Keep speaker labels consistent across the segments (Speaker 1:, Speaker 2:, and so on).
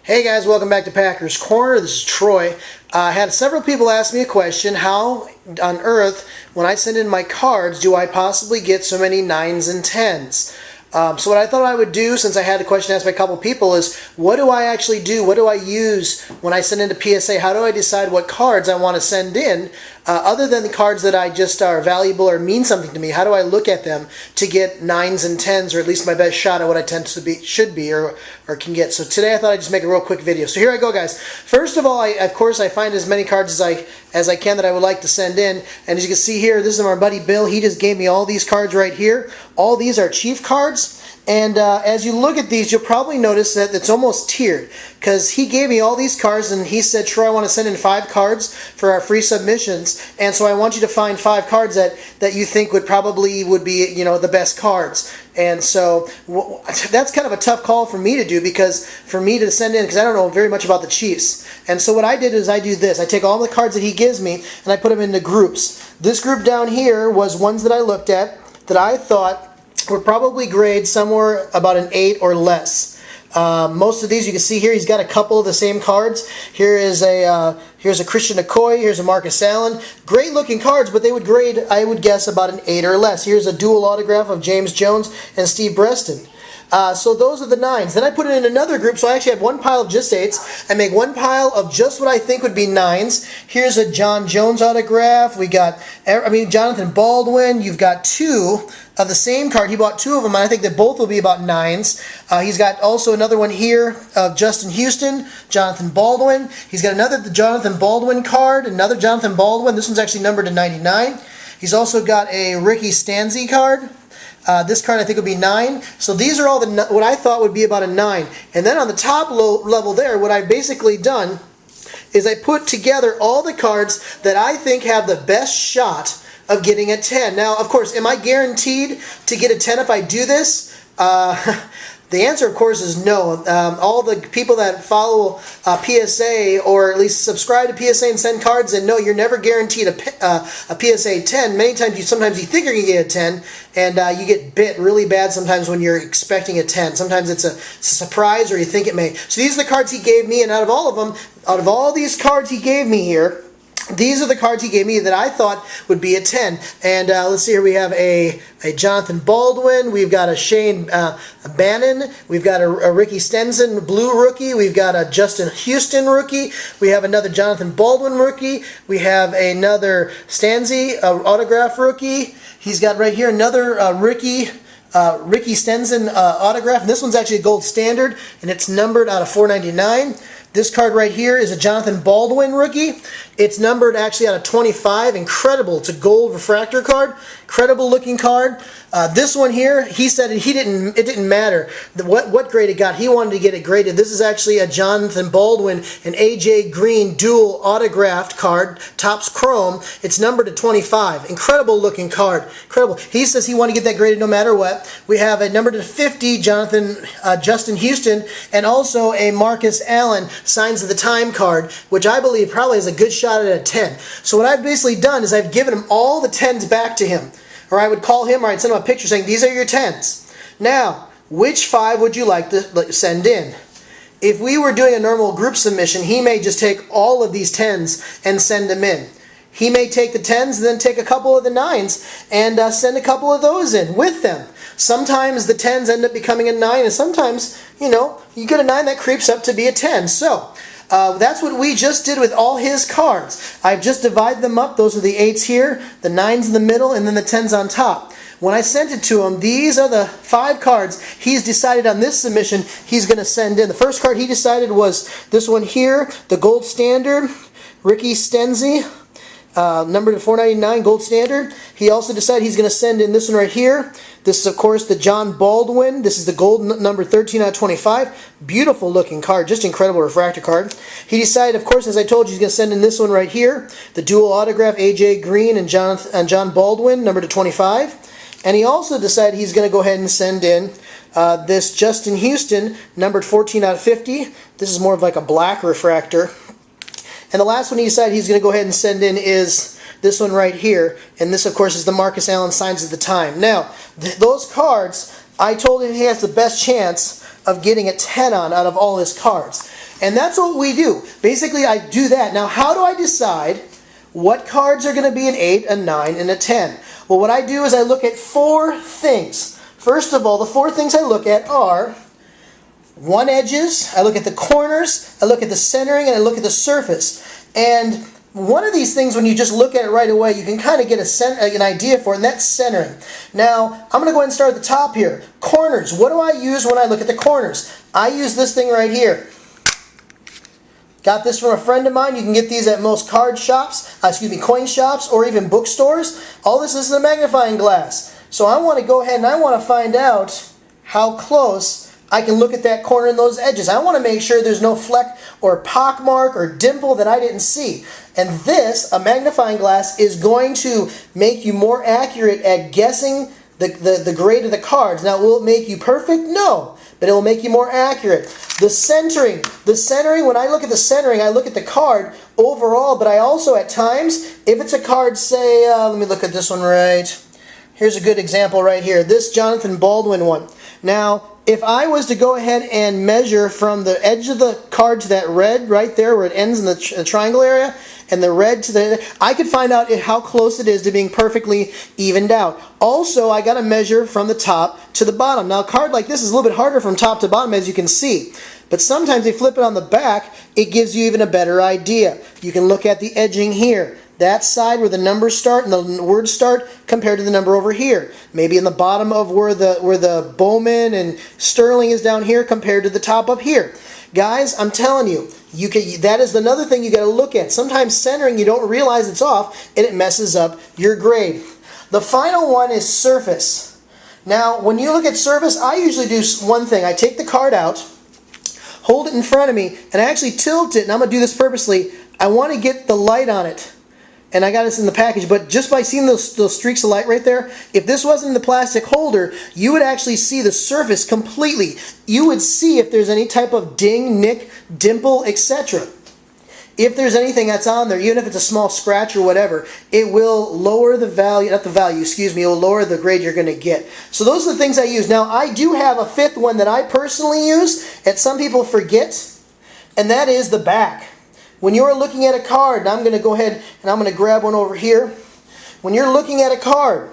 Speaker 1: Hey guys, welcome back to Packers Corner. This is Troy. I had several people ask me a question: how on earth, when I send in my cards, do I possibly get so many 9s and 10s? So what I thought I would do, since I had a question asked by a couple people, is what do I actually do? What do I use when I send into PSA? How do I decide what cards I want to send in, other than the cards that I just are valuable or mean something to me? How do I look at them to get 9s and 10s, or at least my best shot at what I should be or can get? So today I thought I'd just make a real quick video. So here I go, guys. First of all, of course, I find as many cards as I can that I would like to send in. And as you can see here, this is my buddy Bill. He just gave me all these cards right here. All these are Chief cards. And as you look at these, you'll probably notice that it's almost tiered, because he gave me all these cards and he said, Troy, I want to send in 5 cards for our free submissions, and so I want you to find 5 cards that you think would be, you know, the best cards. And so that's kind of a tough call for me to do, because for me to send in, because I don't know very much about the Chiefs. And so what I did is I do this. I take all the cards that he gives me and I put them into groups. This group down here was ones that I looked at that I thought would probably grade somewhere about an 8 or less. Most of these, you can see here, he's got a couple of the same cards. Here's a Christian McCoy, here's a Marcus Allen. Great looking cards, but they would grade, I would guess, about an 8 or less. Here's a dual autograph of James Jones and Steve Breston. So those are the 9s. Then I put it in another group, so I actually have one pile of just 8s. I make one pile of just what I think would be 9s. Here's a John Jones autograph. We got, Jonathan Baldwin. You've got 2 of the same card. He bought 2 of them, and I think that both will be about 9s. He's got also another one here of Justin Houston, Jonathan Baldwin. He's got another Jonathan Baldwin card, another Jonathan Baldwin. This one's actually numbered to 99. He's also got a Ricky Stanzi card. This card I think would be 9. So these are all what I thought would be about a 9. And then on the top level there, what I've basically done is I put together all the cards that I think have the best shot of getting a 10. Now, of course, am I guaranteed to get a 10 if I do this? The answer, of course, is no. All the people that follow PSA, or at least subscribe to PSA and send cards in, no, you're never guaranteed a PSA 10. Many times, sometimes you think you're going to get a 10, and you get bit really bad sometimes when you're expecting a 10. Sometimes it's a surprise, or you think it may. So these are the cards he gave me, and out of all of them, out of all these cards he gave me here, these are the cards he gave me that I thought would be a 10. And let's see here, we have a Jonathan Baldwin, we've got a Shane Bannon, we've got a Ricky Stenson blue rookie, we've got a Justin Houston rookie, we have another Jonathan Baldwin rookie, we have another Stanzi autograph rookie. He's got right here another Ricky Stenson autograph, and this one's actually a gold standard, and it's numbered out of 499. This card right here is a Jonathan Baldwin rookie. It's numbered actually out of 25. Incredible. It's a gold refractor card. Incredible looking card. This one here, he said it didn't matter what grade it got. He wanted to get it graded. This is actually a Jonathan Baldwin and AJ Green dual autographed card, Topps Chrome. It's numbered to 25. Incredible looking card. Incredible. He says he wanted to get that graded no matter what. We have a numbered to 50 Justin Houston, and also a Marcus Allen Signs of the Time card, which I believe probably has a good shot at a 10. So what I've basically done is I've given him all the 10s back to him. Or I would call him, or I'd send him a picture saying, these are your 10s. Now, which 5 would you like to send in? If we were doing a normal group submission, he may just take all of these 10s and send them in. He may take the 10s and then take a couple of the 9s and send a couple of those in with them. Sometimes the 10s end up becoming a 9, and sometimes, you know, you get a 9 that creeps up to be a 10. So, that's what we just did with all his cards. I've just divided them up. Those are the 8s here, the 9s in the middle, and then the 10s on top. When I sent it to him, these are the 5 cards he's decided on this submission he's going to send in. The first card he decided was this one here, the gold standard, Ricky Stenzi, numbered to 499, gold standard. He also decided he's going to send in this one right here. This is, of course, the John Baldwin. This is the gold number 13 out of 25. Beautiful looking card, just incredible refractor card. He decided, of course, as I told you, he's going to send in this one right here, the dual autograph AJ Green and John Baldwin, number to 25. And he also decided he's going to go ahead and send in this Justin Houston, numbered 14 out of 50. This is more of like a black refractor. And the last one he decided he's going to go ahead and send in is this one right here. And this, of course, is the Marcus Allen Signs of the Time. Now, those cards, I told him he has the best chance of getting a 10 on out of all his cards. And that's what we do. Basically, I do that. Now, how do I decide what cards are going to be an 8, a 9, and a 10? Well, what I do is I look at 4 things. First of all, the 4 things I look at are 1 edges, I look at the corners, I look at the centering, and I look at the surface. And one of these things, when you just look at it right away, you can kind of get an idea for it, and that's centering. Now, I'm going to go ahead and start at the top here. Corners. What do I use when I look at the corners? I use this thing right here. Got this from a friend of mine. You can get these at most card shops, coin shops, or even bookstores. All this is a magnifying glass. So I want to go ahead and I want to find out how close I can look at that corner and those edges. I want to make sure there's no fleck or pock mark or dimple that I didn't see. And this, a magnifying glass, is going to make you more accurate at guessing the grade of the cards. Now, will it make you perfect? No, but it will make you more accurate. The centering, when I look at the centering, I look at the card overall, but I also, at times, if it's a card, say, let me look at this one right. Here's a good example right here. This Jonathan Baldwin one. Now, if I was to go ahead and measure from the edge of the card to that red right there where it ends in the triangle area, and the red to the, I could find out how close it is to being perfectly evened out. Also, I got to measure from the top to the bottom. Now, a card like this is a little bit harder from top to bottom, as you can see. But sometimes they flip it on the back, it gives you even a better idea. You can look at the edging here. That side where the numbers start and the words start compared to the number over here. Maybe in the bottom of where the Bowman and Sterling is down here compared to the top up here. Guys, I'm telling you, that is another thing you got to look at. Sometimes centering, you don't realize it's off and it messes up your grade. The final one is surface. Now, when you look at surface, I usually do one thing. I take the card out, hold it in front of me, and I actually tilt it, and I'm going to do this purposely. I want to get the light on it. And I got this in the package, but just by seeing those streaks of light right there, if this wasn't in the plastic holder, you would actually see the surface completely. You would see if there's any type of ding, nick, dimple, etc. If there's anything that's on there, even if it's a small scratch or whatever, it will lower the value, it will lower the grade you're going to get. So those are the things I use. Now, I do have a 5th one that I personally use, that some people forget, and that is the back. When you're looking at a card, and I'm going to go ahead and I'm going to grab one over here. When you're looking at a card,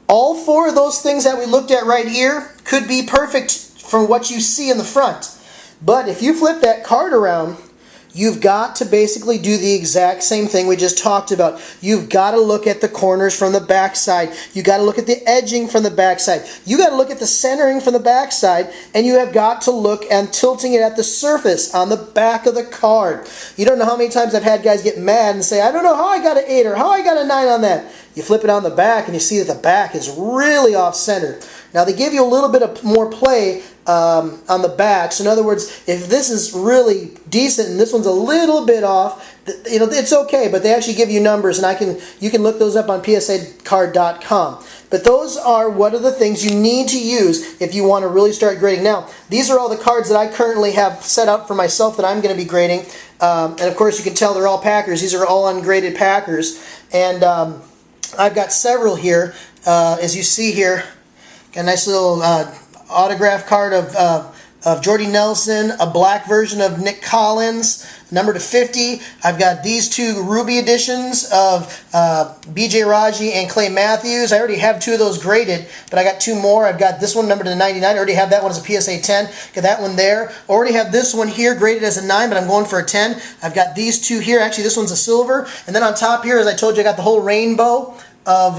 Speaker 1: all 4 of those things that we looked at right here could be perfect from what you see in the front. But if you flip that card around, you've got to basically do the exact same thing we just talked about. You've got to look at the corners from the back side. You've got to look at the edging from the back side. You've got to look at the centering from the back side. And you have got to look and tilting it at the surface on the back of the card. You don't know how many times I've had guys get mad and say, I don't know how I got an 8 or how I got a 9 on that. You flip it on the back and you see that the back is really off-center. Now, they give you a little bit of more play on the back. So in other words, if this is really decent and this one's a little bit off, it's okay, but they actually give you numbers, and you can look those up on PSAcard.com. But those are what are the things you need to use if you want to really start grading. Now, these are all the cards that I currently have set up for myself that I'm going to be grading. And of course, you can tell they're all Packers. These are all ungraded Packers. And I've got several here. As you see here, got a nice little autograph card of Jordy Nelson, a black version of Nick Collins, number to 50. I've got these 2 ruby editions of BJ Raji and Clay Matthews. I already have 2 of those graded, but I got 2 more. I've got this one numbered to 99. I already have that one as a PSA 10. Got that one there. Already have this one here graded as a 9, but I'm going for a 10. I've got these 2 here. Actually, this one's a silver. And then on top here, as I told you, I got the whole rainbow of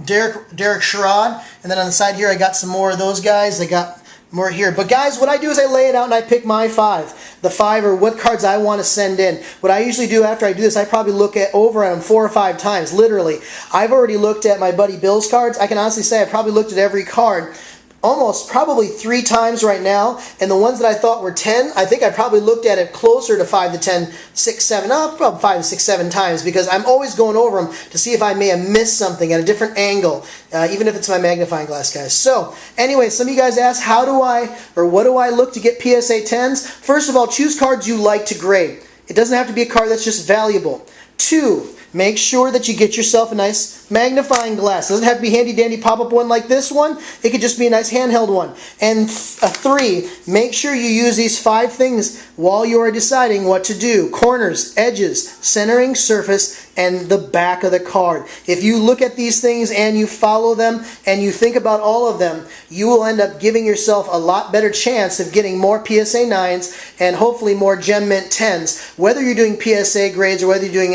Speaker 1: Derek Sherrod. And then on the side here, I got some more of those guys. I got more here. But guys, what I do is I lay it out and I pick my 5. The 5 are what cards I want to send in. What I usually do after I do this, I probably look over at them 4 or 5 times, literally. I've already looked at my buddy Bill's cards. I can honestly say I probably looked at every card almost probably 3 times right now, and the ones that I thought were 10, I think I probably looked at it closer to 5 to 10, 6, 7, probably 5, 6, 7 times, because I'm always going over them to see if I may have missed something at a different angle, even if it's my magnifying glass, guys. So, anyway, some of you guys asked, what do I look to get PSA 10s? First of all, choose cards you like to grade. It doesn't have to be a card that's just valuable. 2, make sure that you get yourself a nice magnifying glass. It doesn't have to be handy dandy pop-up one like this one. It could just be a nice handheld one. And 3, make sure you use these 5 things while you are deciding what to do. Corners, edges, centering surface, and the back of the card. If you look at these things and you follow them and you think about all of them, you will end up giving yourself a lot better chance of getting more PSA 9s and hopefully more Gem Mint 10s, whether you're doing PSA grades or whether you're doing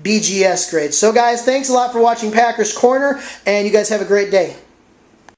Speaker 1: BGS grades. So guys, thanks a lot for watching Packer's Corner, and you guys have a great day.